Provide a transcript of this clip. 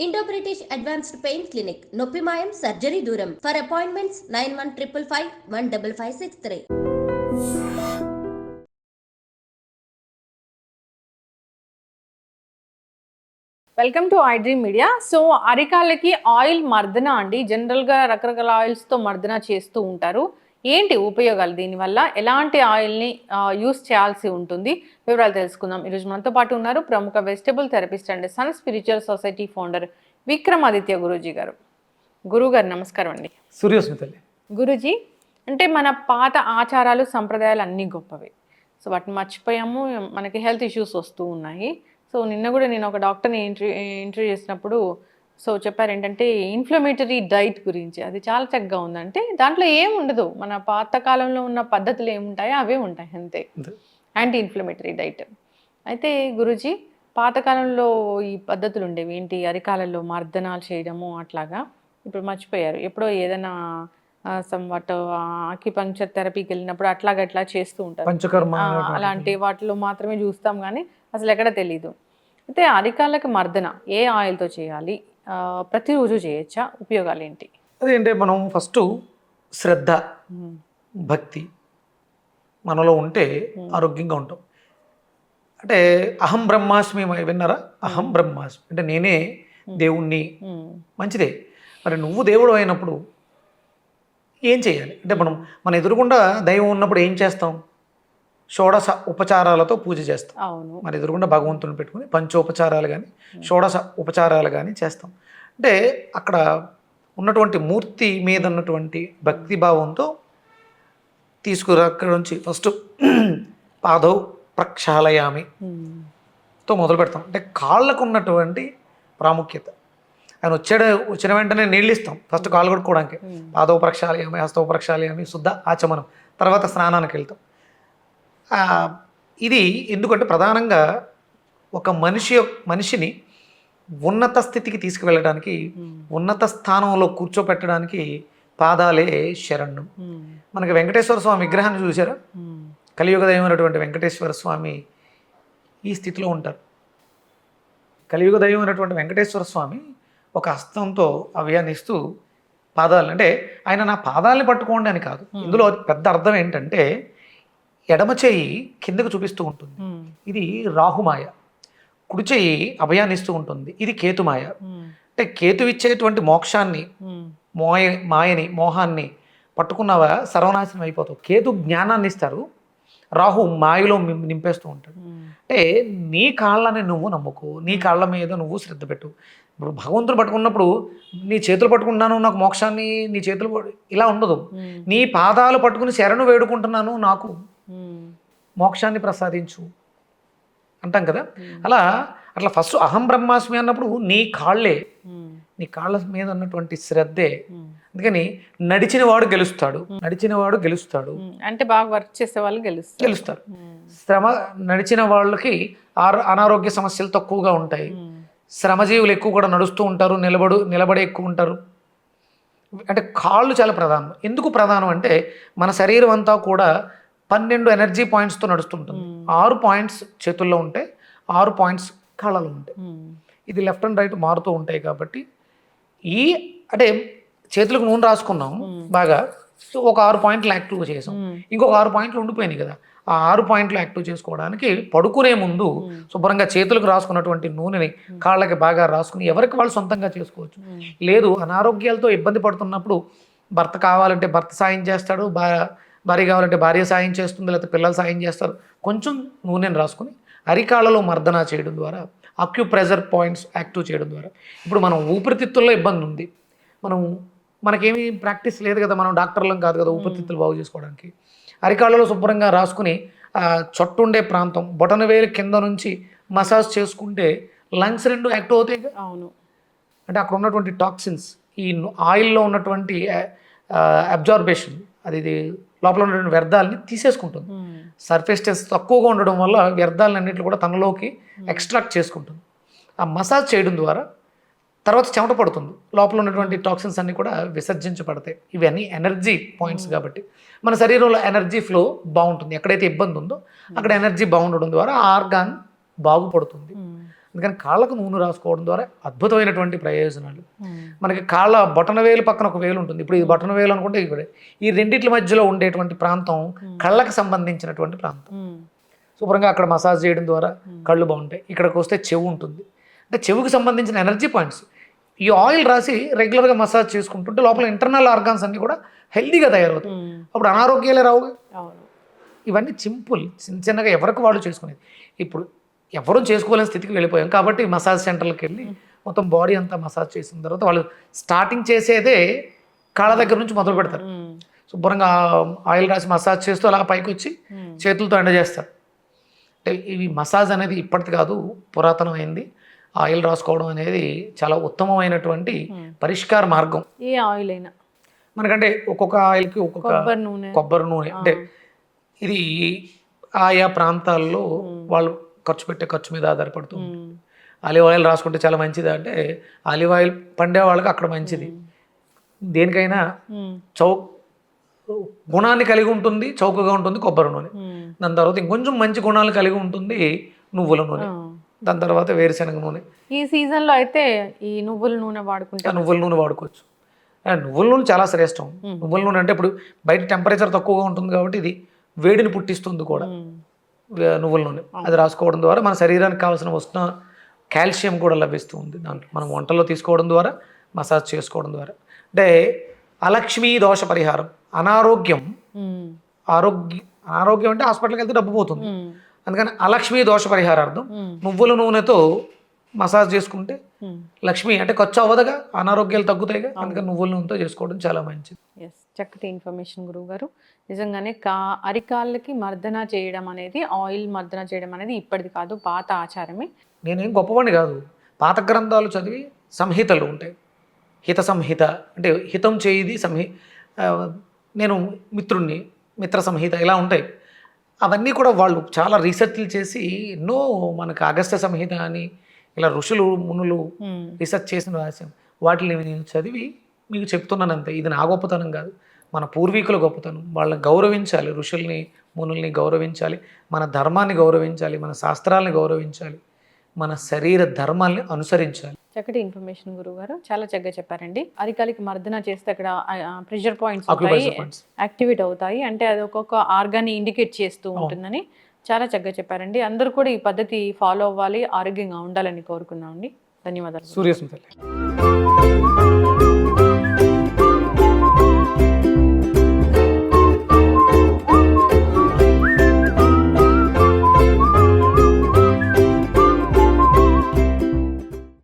Indo British advanced pain clinic నొప్పి మాయం surgery దూరం for appointments 9155515563. Welcome to I Dream Media. So అరికాళ్ళకి oil మర్దన అండి, జనరల్గా రకరకాల ఆయిల్స్తో మర్దన చేస్తూ ఉంటారు. ఏంటి ఉపయోగాలు, దీనివల్ల ఎలాంటి ఆయిల్ని యూస్ చేయాల్సి ఉంటుంది, వివరాలు తెలుసుకుందాం. ఈరోజు మనతో పాటు ఉన్నారు ప్రముఖ vegetable therapist and sun spiritual society founder Vikramaditya Guruji గారు. గురుగారు నమస్కారం అండి. సూర్యోస్మితల్లి. గురూజీ, అంటే మన పాత ఆచారాలు సంప్రదాయాలు అన్నీ గొప్పవే, సో వాటిని మర్చిపోయాము, మనకి హెల్త్ ఇష్యూస్ వస్తూ ఉన్నాయి. సో నిన్న కూడా నేను ఒక డాక్టర్ని ఇంటర్వ్యూ చేసినప్పుడు సో చెప్పారు ఏంటంటే ఇన్ఫ్లమేటరీ డైట్ గురించి. అది చాలా చక్కగా ఉందంటే దాంట్లో ఏం ఉండదు, మన పాత కాలంలో ఉన్న పద్ధతులు ఏముంటాయో అవే ఉంటాయి అంతే, యాంటీ ఇన్ఫ్లమేటరీ డైట్. అయితే గురూజీ, పాతకాలంలో ఈ పద్ధతులు ఉండేవి ఏంటి, అరికాలలో మర్దనాలు చేయడము అట్లాగా, ఇప్పుడు మర్చిపోయారు. ఎప్పుడో ఏదైనా సమ్వాట్ ఆక్యుపంక్చర్ థెరపీకి వెళ్ళినప్పుడు అట్లా చేస్తూ ఉంటారు, పంచకర్మ అలాంటి వాటిలో మాత్రమే చూస్తాం కానీ అసలు ఎక్కడ తెలీదు. అయితే అరికాళ్ళకి మర్దన ఏ ఆయిల్తో చేయాలి, ప్రతిరోజు చేయొచ్చా, ఉపయోగాలు ఏంటి? అదేంటే మనం ఫస్ట్ శ్రద్ధ భక్తి మనలో ఉంటే ఆరోగ్యంగా ఉంటాం. అంటే అహం బ్రహ్మాస్మి విన్నారా? అహం బ్రహ్మాస్మి అంటే నేనే దేవుణ్ణి, మంచిదే. మరి నువ్వు దేవుడు అయినప్పుడు ఏం చేయాలి అంటే మన ఎదురుగుండా దైవం ఉన్నప్పుడు ఏం చేస్తాం? షోడశ ఉపచారాలతో పూజ చేస్తాం. మన ఎదురుగుండా భగవంతుని పెట్టుకుని పంచోపచారాలు కానీ షోడశ ఉపచారాలు కానీ చేస్తాం. అంటే అక్కడ ఉన్నటువంటి మూర్తి మీద ఉన్నటువంటి భక్తిభావంతో అక్కడ నుంచి ఫస్ట్ పాదౌ ప్రక్షాళయామి తో మొదలు పెడతాం. అంటే కాళ్ళకు ఉన్నటువంటి ప్రాముఖ్యత, ఆయన వచ్చిన వెంటనే నీళ్ళు ఇస్తాం ఫస్ట్ కాళ్ళు కడుక్కోవడానికి. పాదౌ ప్రక్షాళయామి, హస్తౌ ప్రక్షాళయామి, శుద్ధ ఆచమనం, తర్వాత స్నానానికి వెళ్తాం. ఇది ఎందుకంటే ప్రధానంగా ఒక మనిషిని ఉన్నత స్థితికి తీసుకువెళ్ళడానికి, ఉన్నత స్థానంలో కూర్చోపెట్టడానికి పాదాలే శరణ్యం. మనకి వెంకటేశ్వర స్వామి విగ్రహాన్ని చూసారా? కలియుగ దైవమైనటువంటి వెంకటేశ్వర స్వామి ఈ స్థితిలో ఉంటారు. కలియుగ దైవమైనటువంటి వెంకటేశ్వర స్వామి ఒక హస్తంతో అవ్యానిస్తూ పాదాలు, అంటే ఆయన నా పాదాలని పట్టుకోండి అని కాదు. ఇందులో పెద్ద అర్థం ఏంటంటే ఎడమ చేయి కిందకు చూపిస్తూ ఉంటుంది, ఇది రాహుమాయ. కుడి చేయి అభయాన్నిస్తూ ఉంటుంది, ఇది కేతుమాయ. అంటే కేతు ఇచ్చేటువంటి మోక్షాన్ని, మాయని, మోహాన్ని పట్టుకున్నావా సర్వనాశనం అయిపోతావు. కేతు జ్ఞానాన్ని ఇస్తారు, రాహు మాయలో నింపేస్తూ ఉంటాడు. అంటే నీ కాళ్ళని నువ్వు నమ్ముకో, నీ కాళ్ళ మీద నువ్వు శ్రద్ధ పెట్టు. ఇప్పుడు భగవంతుడు పట్టుకున్నప్పుడు నీ చేతులు పట్టుకుంటున్నాను నాకు మోక్షాన్ని, నీ చేతులు ఇలా ఉండదు. నీ పాదాలు పట్టుకుని శరణు వేడుకుంటున్నాను నాకు మోక్షాన్ని ప్రసాదించు అంటాం కదా. అట్లా ఫస్ట్ అహం బ్రహ్మాస్మి అన్నప్పుడు నీ కాళ్ళే, నీ కాళ్ళ మీద ఉన్నటువంటి శ్రద్ధే. అందుకని నడిచిన వాడు గెలుస్తాడు అంటే బాగా వర్క్ చేసే వాళ్ళు గెలుస్తారు. నడిచిన వాళ్ళకి అనారోగ్య సమస్యలు తక్కువగా ఉంటాయి. శ్రమజీవులు ఎక్కువ కూడా నడుస్తూ ఉంటారు, నిలబడే ఎక్కువ ఉంటారు. అంటే కాళ్ళు చాలా ప్రధానం. ఎందుకు ప్రధానం అంటే మన శరీరం అంతా కూడా 12 ఎనర్జీ పాయింట్స్తో నడుస్తుంటుంది. 6 పాయింట్స్ చేతుల్లో ఉంటాయి, 6 పాయింట్స్ కాళ్ళలో ఉంటాయి. ఇది లెఫ్ట్ అండ్ రైట్ మారుతూ ఉంటాయి. కాబట్టి అంటే చేతులకు నూనె రాసుకున్నాం బాగా, సో ఒక 6 పాయింట్లు యాక్టివ్ చేసాం, ఇంకొక 6 పాయింట్లు ఉండిపోయినాయి కదా. ఆ 6 పాయింట్లు యాక్టివ్ చేసుకోవడానికి పడుకునే ముందు శుభ్రంగా చేతులకు రాసుకున్నటువంటి నూనెని కాళ్ళకి బాగా రాసుకుని ఎవరికి వాళ్ళు సొంతంగా చేసుకోవచ్చు. లేదు అనారోగ్యాలతో ఇబ్బంది పడుతున్నప్పుడు భర్త కావాలంటే భర్త సాయం చేస్తాడు, భార్య కావాలంటే భార్య సాయం చేస్తుంది, లేకపోతే పిల్లలు సాయం చేస్తారు. కొంచెం నూనెని రాసుకుని అరికాళ్ళలో మర్దన చేయడం ద్వారా, అక్యుప్రెషర్ పాయింట్స్ యాక్టివ్ చేయడం ద్వారా. ఇప్పుడు మనం ఊపిరితిత్తుల్లో ఇబ్బంది ఉంది, మనకేమీ ప్రాక్టీస్ లేదు కదా, మనం డాక్టర్లం కాదు కదా ఊపిరితిత్తులు బాగు చేసుకోవడానికి. అరికాళ్ళలో శుభ్రంగా రాసుకుని చొట్టుండే ప్రాంతం బొటన వేలు కింద నుంచి మసాజ్ చేసుకుంటే లంగ్స్ 2 యాక్టివ్ అవుతాయి కదా. అవును. అంటే అక్కడ ఉన్నటువంటి టాక్సిన్స్, ఈ ఆయిల్లో ఉన్నటువంటి అబ్జార్బేషన్, అది లోపల ఉన్నటువంటి వ్యర్థాలని తీసేసుకుంటుంది. సర్ఫేస్ టెస్ట్ తక్కువగా ఉండడం వల్ల వ్యర్థాలన్నింటినీ కూడా తనలోకి ఎక్స్ట్రాక్ట్ చేసుకుంటుంది. ఆ మసాజ్ చేయడం ద్వారా తర్వాత చెమట పడుతుంది, లోపల ఉన్నటువంటి టాక్సిన్స్ అన్నీ కూడా విసర్జించబడతాయి. ఇవన్నీ ఎనర్జీ పాయింట్స్ కాబట్టి మన శరీరంలో ఎనర్జీ ఫ్లో బాగుంటుంది. ఎక్కడైతే ఇబ్బంది ఉందో అక్కడ ఎనర్జీ బాగుండడం ద్వారా ఆ ఆర్గాన్ బాగుపడుతుంది. అందుకని కాళ్ళకు నూనె రాసుకోవడం ద్వారా అద్భుతమైనటువంటి ప్రయోజనాలు. మనకి కాళ్ళ బొటన వేలు పక్కన ఒక వేలు ఉంటుంది. ఇప్పుడు ఇది బొటన వేలు అనుకుంటే ఇక్కడ ఈ రెండిట్ల మధ్యలో ఉండేటువంటి ప్రాంతం కళ్ళకు సంబంధించినటువంటి ప్రాంతం. శుభ్రంగా అక్కడ మసాజ్ చేయడం ద్వారా కళ్ళు బాగుంటాయి. ఇక్కడికి వస్తే చెవు ఉంటుంది, అంటే చెవుకి సంబంధించిన ఎనర్జీ పాయింట్స్. ఈ ఆయిల్ రాసి రెగ్యులర్గా మసాజ్ చేసుకుంటుంటే లోపల ఇంటర్నల్ ఆర్గాన్స్ అన్నీ కూడా హెల్తీగా తయారవుతాయి. అప్పుడు అనారోగ్యాలే రావుగా. ఇవన్నీ సింపుల్, చిన్న చిన్నగా ఎవరికి వాళ్ళు చేసుకునేది. ఇప్పుడు ఎవరూ చేసుకోలేని స్థితికి వెళ్ళిపోయాం కాబట్టి మసాజ్ సెంటర్లకు వెళ్ళి మొత్తం బాడీ అంతా మసాజ్ చేసిన తర్వాత వాళ్ళు స్టార్టింగ్ చేసేదే కాళ్ళ దగ్గర నుంచి మొదలు పెడతారు. శుభ్రంగా ఆయిల్ రాసి మసాజ్ చేస్తూ అలా పైకి వచ్చి చేతులతో ఎండ చేస్తారు. అంటే ఇవి మసాజ్ అనేది ఇప్పటిది కాదు, పురాతనమైంది. ఆయిల్ రాసుకోవడం అనేది చాలా ఉత్తమమైనటువంటి పరిష్కార మార్గం. ఏ ఆయిల్ అయినా మనకంటే ఒక్కొక్క ఆయిల్కి ఒక్కొక్క కొబ్బరి నూనె, అంటే ఇది ఆయా ప్రాంతాల్లో వాళ్ళు ఖర్చు పెట్టే ఖర్చు మీద ఆధారపడుతుంది. ఆలివ్ ఆయిల్ రాసుకుంటే చాలా మంచిది అంటే ఆలివ్ ఆయిల్ పండే వాళ్ళకి అక్కడ మంచిది. దేనికైనా గుణాన్ని కలిగి ఉంటుంది, చౌకగా ఉంటుంది కొబ్బరి నూనె. దాని తర్వాత ఇంకొంచెం మంచి గుణాలు కలిగి ఉంటుంది నువ్వుల నూనె. దాని తర్వాత వేరుశనగ నూనె. ఈ సీజన్లో అయితే ఈ నువ్వుల నూనె వాడుకుంటే నువ్వుల నూనె వాడుకోవచ్చు. నువ్వుల నూనె చాలా శ్రేష్టం. నువ్వుల నూనె అంటే ఇప్పుడు బయట టెంపరేచర్ తక్కువగా ఉంటుంది కాబట్టి ఇది వేడిని పుట్టిస్తుంది కూడా. నువ్వుల నూనె అది రాసుకోవడం ద్వారా మన శరీరానికి కావాల్సిన వస్తున్న కాల్షియం కూడా లభిస్తుంది దాంట్లో. మనం వంటల్లో తీసుకోవడం ద్వారా, మసాజ్ చేసుకోవడం ద్వారా. అంటే అలక్ష్మీ దోష పరిహారం. అనారోగ్యం అనారోగ్యం అంటే హాస్పిటల్కి వెళ్తే డబ్బు పోతుంది. అందుకని అలక్ష్మీ దోష పరిహారార్థం నువ్వుల నూనెతో మసాజ్ చేసుకుంటే లక్ష్మి అంటే ఖర్చు అవ్వదుగా, అనారోగ్యాలు తగ్గుతాయిగా. అందుకని నువ్వుల నూనెతో చేసుకోవడం చాలా మంచిది. చక్కటి ఇన్ఫర్మేషన్ గురువు గారు. నిజంగానే అరికాళ్ళకి మర్దన చేయడం అనేది, ఆయిల్ మర్దన చేయడం అనేది ఇప్పటిది కాదు, పాత ఆచారమే. నేనేం గొప్పవాడిని కాదు. పాత గ్రంథాలు చదివి సంహితలు ఉంటాయి. హిత సంహిత అంటే హితం చేయిది నేను మిత్రుణ్ణి, మిత్ర సంహిత ఇలా ఉంటాయి. అవన్నీ కూడా వాళ్ళు చాలా రీసెర్చ్లు చేసి ఎన్నో మనకు అగస్త్య సంహిత అని ఇలా ఋషులు మునులు రీసెర్చ్ చేసిన రాశాం. వాటిని నేను చదివి మీకు చెప్తున్నాను అంతే. ఇది నా గొప్పతనం కాదు, మన పూర్వీకుల గొప్పతనం. వాళ్ళని గౌరవించాలి, ఋషుల్ని మునుల్ని గౌరవించాలి, మన ధర్మాన్ని గౌరవించాలి, మన శాస్త్రాలని గౌరవించాలి, మన శరీర ధర్మాల్ని అనుసరించాలి. చక్కటి ఇన్ఫర్మేషన్ గురువు గారు, చాలా చక్కగా చెప్పారండి. అరికాలికి మర్దన చేస్తే అక్కడ ప్రెషర్ పాయింట్స్ యాక్టివేట్ అవుతాయి, అంటే అది ఒక్కొక్క ఆర్గాన్ని ఇండికేట్ చేస్తూ ఉంటుందని చాలా చక్కగా చెప్పారండి. అందరూ కూడా ఈ పద్ధతి ఫాలో అవ్వాలి, ఆరోగ్యంగా ఉండాలని కోరుకున్నామండి. ధన్యవాదాలు. సూర్యస్మిత.